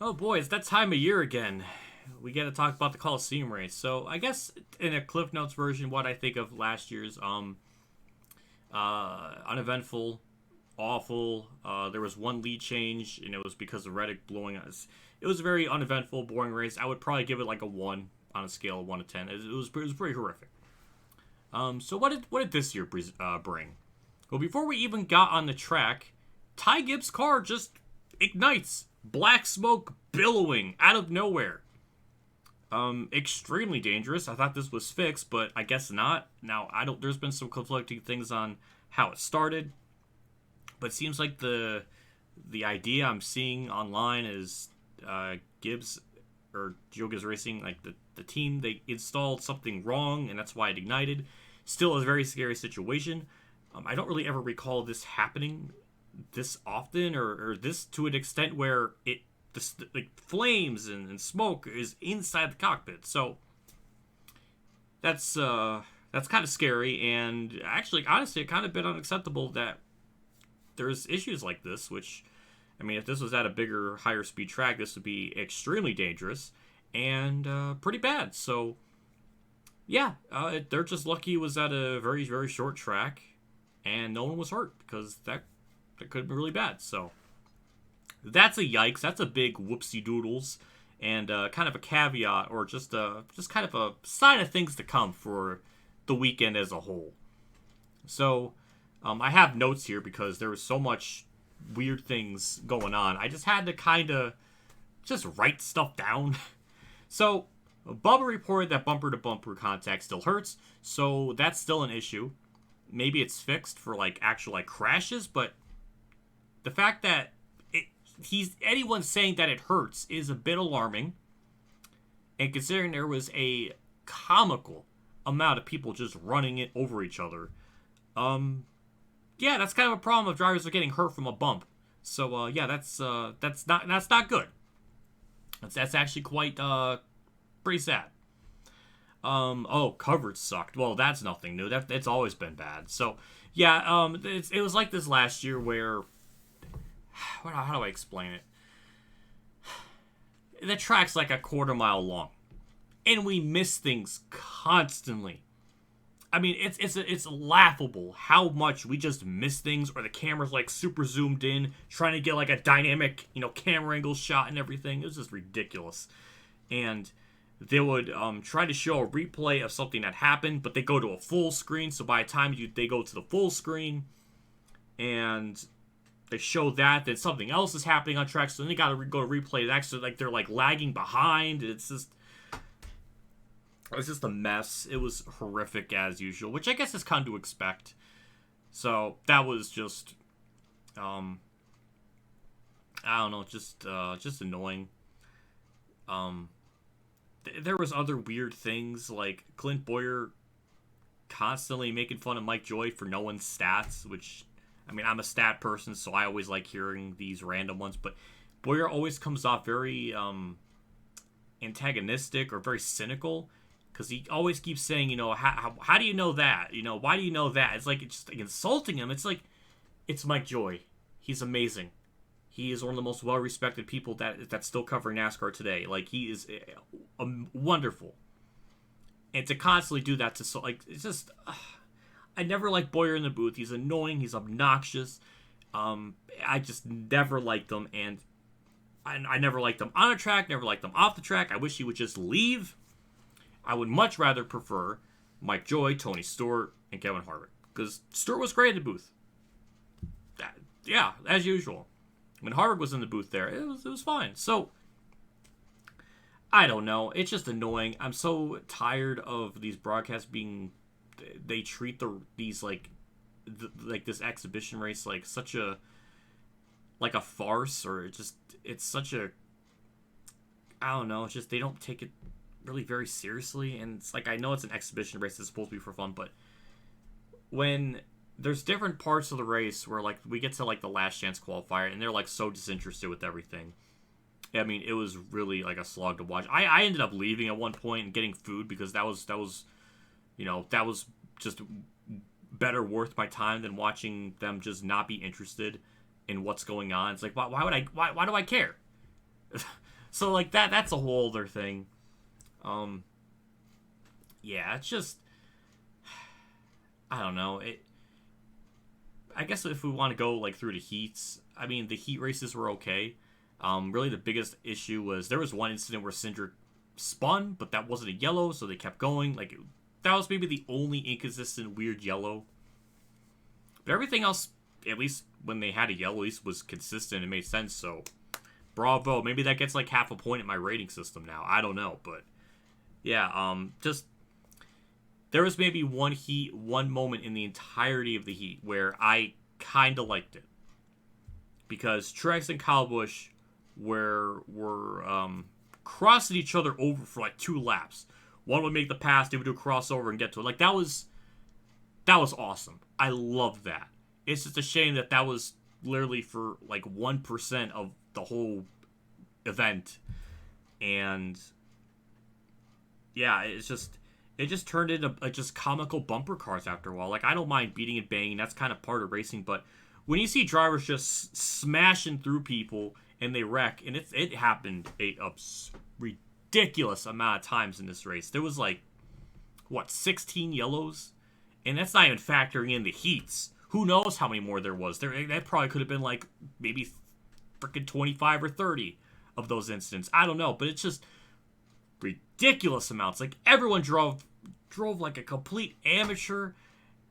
Oh boy, it's that time of year again. We get to talk about the Coliseum race. So I guess in a Cliff Notes version, what I think of last year's uneventful, awful. There was one lead change, and it was because of Reddick blowing us. It was a very uneventful, boring race. I would probably give it like a 1 on a scale of 1 to 10. It was pretty horrific. So what did this year bring? Well, before we even got on the track, Ty Gibbs' car just ignites. Black smoke billowing out of nowhere. Extremely dangerous. I thought this was fixed, but I guess not. Now, I don't. There's been some conflicting things on how it started, but it seems like the idea I'm seeing online is Gibbs or Joe Gibbs Racing, like the team, they installed something wrong, and that's why it ignited. Still a very scary situation. I don't really ever recall this happening this often, or this to an extent where like flames and smoke is inside the cockpit. So that's kind of scary, and actually, honestly, it kind of been unacceptable that there's issues like this. Which, I mean, if this was at a bigger, higher speed track, this would be extremely dangerous and pretty bad. So yeah, they're just lucky it was at a very, very short track, and no one was hurt, because that could be really bad. So that's a yikes. That's a big whoopsie doodles, and kind of a caveat, or just kind of a sign of things to come for the weekend as a whole. So I have notes here because there was so much weird things going on. I just had to kind of just write stuff down. So Bubba reported that bumper to bumper contact still hurts, so that's still an issue. Maybe it's fixed for like actual like crashes, but the fact that anyone saying that it hurts is a bit alarming. And considering there was a comical amount of people just running it over each other, yeah, that's kind of a problem if drivers are getting hurt from a bump. So yeah, that's not good. That's actually quite pretty sad. Oh, coverage sucked. Well, that's nothing new. It's always been bad. So yeah, it was like this last year where, how do I explain it? The track's like a quarter mile long, and we miss things constantly. I mean, it's laughable how much we just miss things, or the camera's like super zoomed in, trying to get like a dynamic, camera angle shot and everything. It was just ridiculous. And they would try to show a replay of something that happened, but they go to a full screen. So by the time they go to the full screen, and they show that, then something else is happening on track. So then they got to go to replay it. Actually, like they're like lagging behind. It's just a mess. It was horrific as usual, which I guess is kind of to expect. So that was just, I don't know, just annoying. There was other weird things, like Clint Boyer constantly making fun of Mike Joy for knowing stats, which, I mean, I'm a stat person, so I always like hearing these random ones, but Boyer always comes off very antagonistic or very cynical, because he always keeps saying, how do you know that? Why do you know that? It's like, it's just like insulting him. It's like, it's Mike Joy. He's amazing. He is one of the most well-respected people that's still covering NASCAR today. Like, he is wonderful. And to constantly do that it's just, I never liked Boyer in the booth. He's annoying. He's obnoxious. I just never liked him, and I never liked him on a track, never liked him off the track. I wish he would just leave. I would much rather prefer Mike Joy, Tony Stewart, and Kevin Harvick, because Stewart was great in the booth. Yeah, as usual. When Harvick was in the booth there, it was fine. So, I don't know. It's just annoying. I'm so tired of these broadcasts being, they treat these like this exhibition race like such a farce, or it's such a, I don't know. It's just, they don't take it really very seriously. And it's like, I know it's an exhibition race. It's supposed to be for fun, but when there's different parts of the race where, like, we get to, like, the last chance qualifier, and they're, like, so disinterested with everything. I mean, it was really, like, a slog to watch. I ended up leaving at one point and getting food, because that was just better worth my time than watching them just not be interested in what's going on. It's like, why do I care? So like that's a whole other thing. Yeah, it's just, I don't know. I guess if we want to go like through the heats, I mean the heat races were okay. Really the biggest issue was there was one incident where Cindric spun, but that wasn't a yellow, so they kept going. Like that was maybe the only inconsistent weird yellow. But everything else, at least when they had a yellow, at least was consistent and made sense. So bravo. Maybe that gets like half a point in my rating system now. I don't know, but yeah, just there was maybe one moment in the entirety of the heat where I kind of liked it. Because Truex and Kyle Busch were crossing each other over for like 2 laps. One would make the pass, they would do a crossover and get to it. Like that was awesome. I love that. It's just a shame that was literally for like 1% of the whole event. And yeah, it just turned into like just comical bumper cars after a while. Like I don't mind beating and banging, that's kind of part of racing, but when you see drivers just smashing through people and they wreck, and it happened a ridiculous amount of times in this race. There was like, 16 yellows? And that's not even factoring in the heats. Who knows how many more there was. That probably could have been like maybe freaking 25 or 30 of those incidents. I don't know, but it's just ridiculous amounts. Like everyone drove like a complete amateur,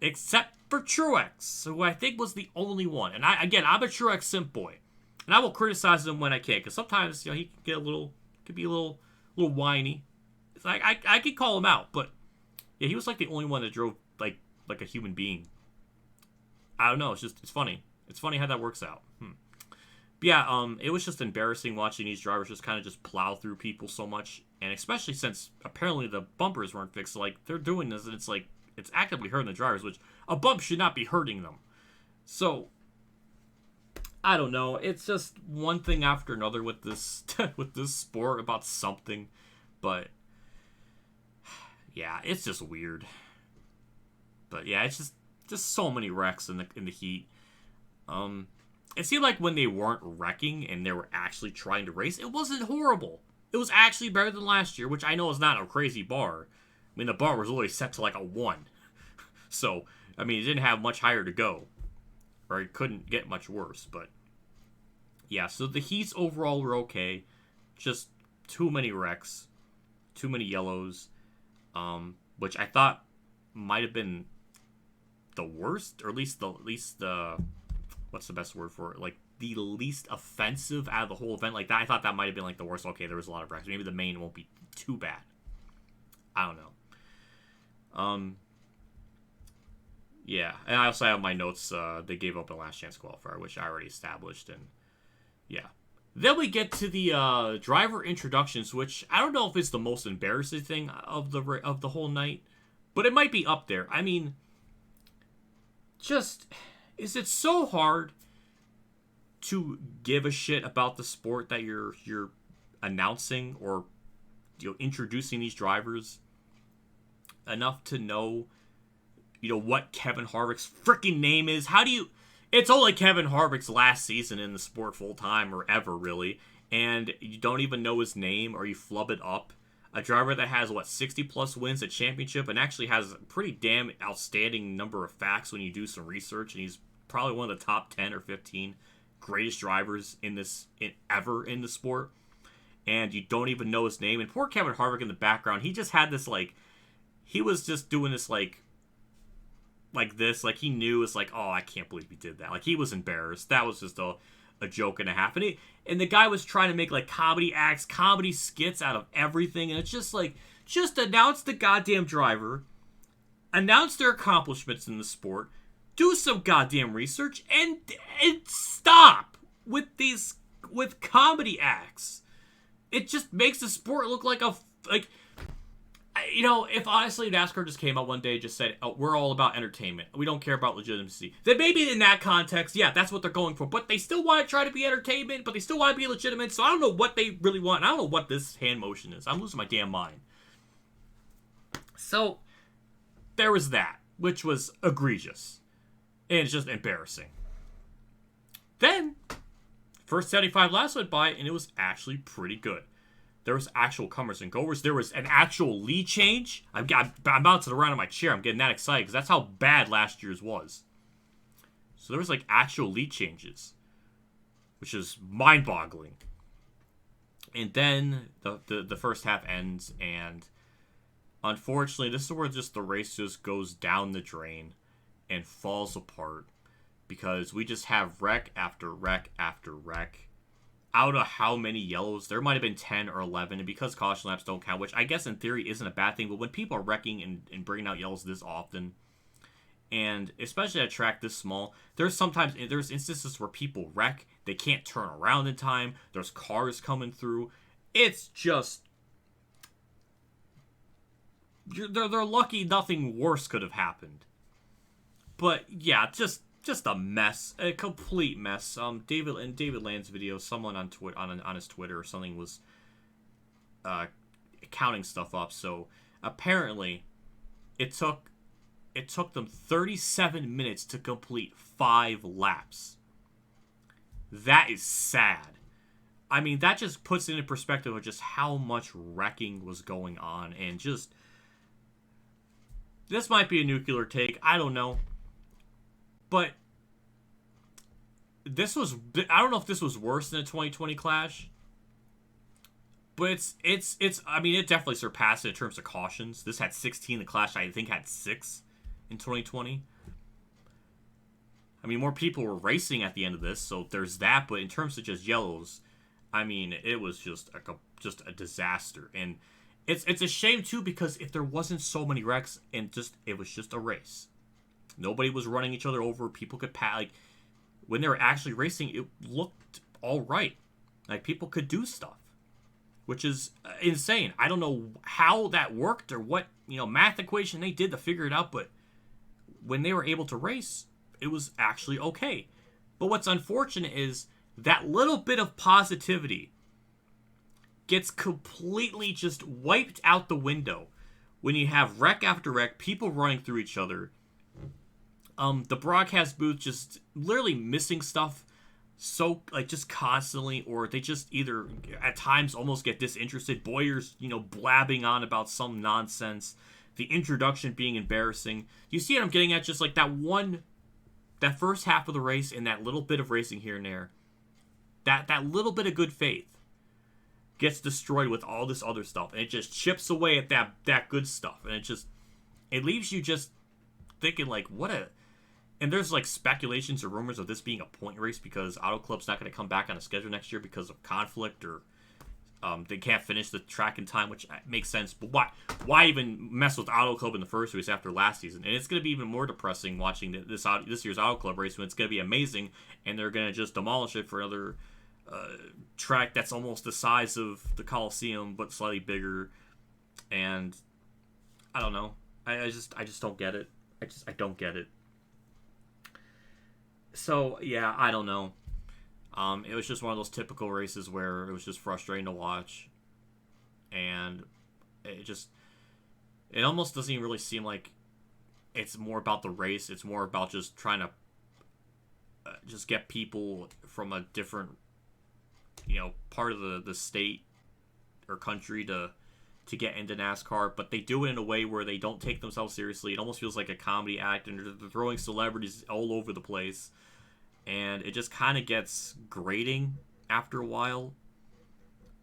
except for Truex, who I think was the only one. And I'm a Truex simp boy, and I will criticize him when I can, because sometimes he can get could be a little whiny. It's like I could call him out, but yeah, he was like the only one that drove like a human being. I don't know. It's funny. It's funny how that works out. But yeah, it was just embarrassing watching these drivers just kind of just plow through people so much, and especially since apparently the bumpers weren't fixed. So, like they're doing this, and it's like it's actively hurting the drivers, which a bump should not be hurting them. So I don't know. It's just one thing after another with this with this sport about something, but yeah, it's just weird. But yeah, it's just so many wrecks in the heat. It seemed like when they weren't wrecking and they were actually trying to race, it wasn't horrible. It was actually better than last year, which I know is not a crazy bar. I mean, the bar was literally set to like a 1. So, I mean, it didn't have much higher to go. Or it couldn't get much worse. But, yeah, so the heats overall were okay. Just too many wrecks. Too many yellows. Which I thought might have been the worst. Or at least the what's the best word for it? Like, the least offensive out of the whole event. Like, that, I thought that might have been, like, the worst. Okay, there was a lot of wrecks. Maybe the main won't be too bad. I don't know. Yeah. And I also have my notes. They gave up a last chance qualifier, which I already established. And, yeah. Then we get to the driver introductions, which I don't know if it's the most embarrassing thing of the whole night. But it might be up there. I mean, just... Is it so hard to give a shit about the sport that you're announcing or introducing these drivers enough to know what Kevin Harvick's freaking name is? How do you? It's only Kevin Harvick's last season in the sport full time or ever really, and you don't even know his name or you flub it up. A driver that has 60 plus wins at championship and actually has a pretty damn outstanding number of facts when you do some research, and he's probably one of the top 10 or 15 greatest drivers ever in the sport, and you don't even know his name. And poor Kevin Harvick in the background, he just had this he was just doing this like this, like he knew it's like, oh, I can't believe he did that. Like he was embarrassed. That was just a joke and a half. And the guy was trying to make like comedy acts, comedy skits out of everything, and it's just like, just announce the goddamn driver, announce their accomplishments in the sport, do some goddamn research, and stop with comedy acts. It just makes the sport look like if honestly NASCAR just came out one day and just said, oh, we're all about entertainment, we don't care about legitimacy, then maybe in that context, yeah, that's what they're going for. But they still want to try to be entertainment, but they still want to be legitimate, so I don't know what they really want. I don't know what this hand motion is. I'm losing my damn mind. So, there was that, which was egregious. And it's just embarrassing. Then, first 75 laps went by, and it was actually pretty good. There was actual comers and goers. There was an actual lead change. I'm bouncing around in my chair. I'm getting that excited because that's how bad last year's was. So there was like actual lead changes, which is mind-boggling. And then the first half ends, and unfortunately, this is where just the race just goes down the drain and falls apart because we just have wreck after wreck after wreck. Out of how many yellows? There might have been 10 or 11, and because caution laps don't count, which I guess in theory isn't a bad thing, but when people are wrecking and bringing out yellows this often, and especially at a track this small, there's instances where people wreck, they can't turn around in time, there's cars coming through. It's just... They're lucky nothing worse could have happened. But yeah, just a mess, a complete mess. David Land's video, someone on his Twitter or something was counting stuff up. So apparently, it took them 37 minutes to complete 5 laps. That is sad. I mean, that just puts it in perspective of just how much wrecking was going on, and just this might be a nuclear take. I don't know. But I don't know if this was worse than a 2020 Clash. But I mean, it definitely surpassed it in terms of cautions. This had 16, the Clash I think had 6 in 2020. I mean, more people were racing at the end of this, so there's that, but in terms of just yellows, I mean, it was just a disaster. And it's a shame too, because if there wasn't so many wrecks and it was just a race. Nobody was running each other over. People could pass. Like, when they were actually racing, it looked all right. Like, people could do stuff, which is insane. I don't know how that worked or what, math equation they did to figure it out, but when they were able to race, it was actually okay. But what's unfortunate is that little bit of positivity gets completely just wiped out the window when you have wreck after wreck, people running through each other. The broadcast booth just literally missing stuff so, like, just constantly, or they just either at times almost get disinterested. Boyer's, blabbing on about some nonsense. The introduction being embarrassing. You see what I'm getting at? Just like that first half of the race and that little bit of racing here and there. That little bit of good faith gets destroyed with all this other stuff, and it just chips away at that good stuff, and it leaves you just thinking like, and there's like speculations or rumors of this being a point race because Auto Club's not going to come back on a schedule next year because of conflict, or they can't finish the track in time, which makes sense. But why even mess with Auto Club in the first race after last season? And it's going to be even more depressing watching this year's Auto Club race when it's going to be amazing, and they're going to just demolish it for another track that's almost the size of the Coliseum but slightly bigger. And I don't know. I just don't get it. I don't get it. So, yeah, I don't know. It was just one of those typical races where it was just frustrating to watch. And it almost doesn't even really seem like it's more about the race. It's more about just trying to just get people from a different, part of the state or country to get into NASCAR, but they do it in a way where they don't take themselves seriously. It almost feels like a comedy act, and they're throwing celebrities all over the place, and it just kind of gets grating after a while,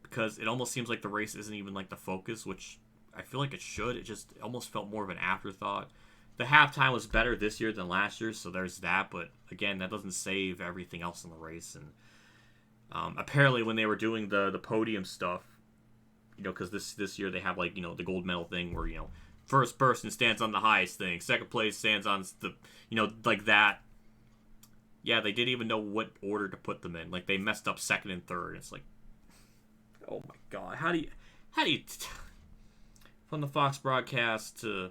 because it almost seems like the race isn't even like the focus, which I feel like it should. It almost felt more of an afterthought. The halftime was better this year than last year, so there's that, but again, that doesn't save everything else in the race. And apparently when they were doing the podium stuff, because this year they have like, the gold medal thing where, first person stands on the highest thing, second place stands on the, like that. Yeah, they didn't even know what order to put them in. Like, they messed up second and third. It's like, oh my god, how do you from the Fox broadcast to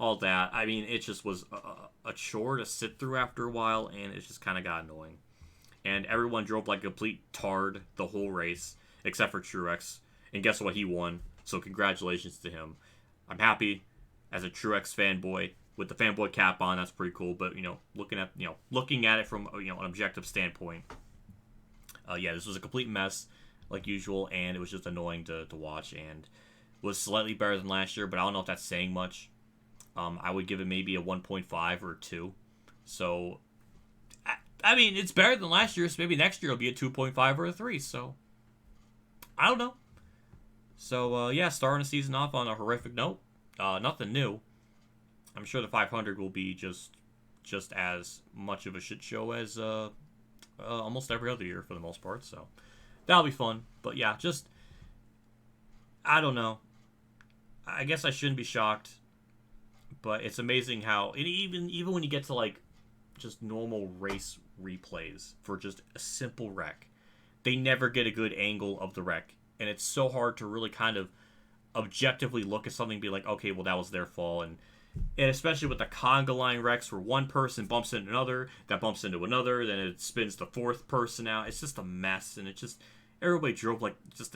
all that? I mean, it just was a chore to sit through after a while, and it just kind of got annoying. And everyone drove like a complete tard the whole race, except for Truex. And guess what? He won. So congratulations to him. I'm happy as a Truex fanboy with the fanboy cap on. That's pretty cool. But looking at it from an objective standpoint, yeah, this was a complete mess. like usual, and it was just annoying to watch, and was slightly better than last year, but I don't know if that's saying much. I would give it maybe a 1.5 or a 2. So, I mean, it's better than last year, so maybe next year it'll be a 2.5 or a 3, so I don't know. So, yeah, starting the season off on a horrific note. Nothing new. I'm sure the 500 will be just as much of a shit show as almost every other year for the most part. So that'll be fun. But yeah, just I don't know. I guess I shouldn't be shocked, but it's amazing how even when you get to like just normal race replays for just a simple wreck, they never get a good angle of the wreck, and it's so hard to really kind of objectively look at something and be like, okay, well, that was their fault. And especially with the conga line wrecks where one person bumps into another, that bumps into another, then it spins the fourth person out. It's just a mess, and it just, everybody drove like just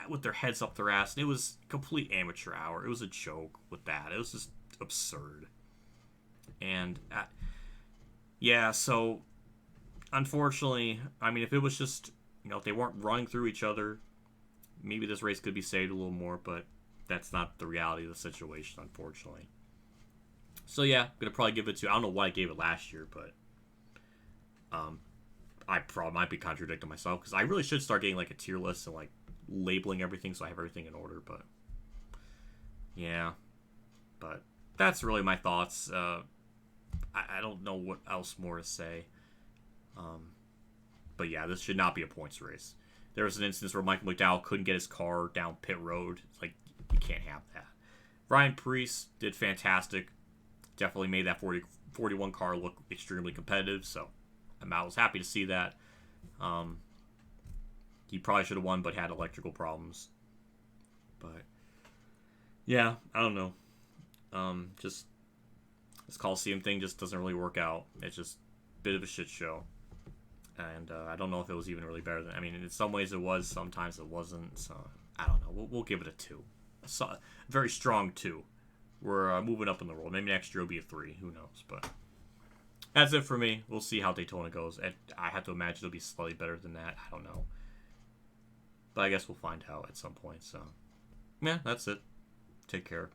with their heads up their ass, and it was complete amateur hour. It was a joke with that. It was just absurd. And yeah, so unfortunately, I mean, if it was just, if they weren't running through each other, maybe this race could be saved a little more, but that's not the reality of the situation, unfortunately. So yeah, I'm gonna probably give it to. I don't know why I gave it last year, but I probably might be contradicting myself because I really should start getting like a tier list and like labeling everything so I have everything in order. But yeah, but that's really my thoughts. I don't know what else more to say. But yeah, this should not be a points race. There was an instance where Michael McDowell couldn't get his car down pit road. It's like, you can't have that. Ryan Preece did fantastic. Definitely made that 41 car look extremely competitive, so I was happy to see that. He probably should have won, but had electrical problems. But yeah, I don't know. Just this Coliseum thing just doesn't really work out. It's just a bit of a shit show. And I don't know if it was even really better than. I mean, in some ways it was, sometimes it wasn't. So I don't know. We'll give it a 2. A very strong 2. We're moving up in the world. Maybe next year will be a 3. Who knows? But that's it for me. We'll see how Daytona goes. I have to imagine it'll be slightly better than that. I don't know. But I guess we'll find out at some point. So yeah, that's it. Take care.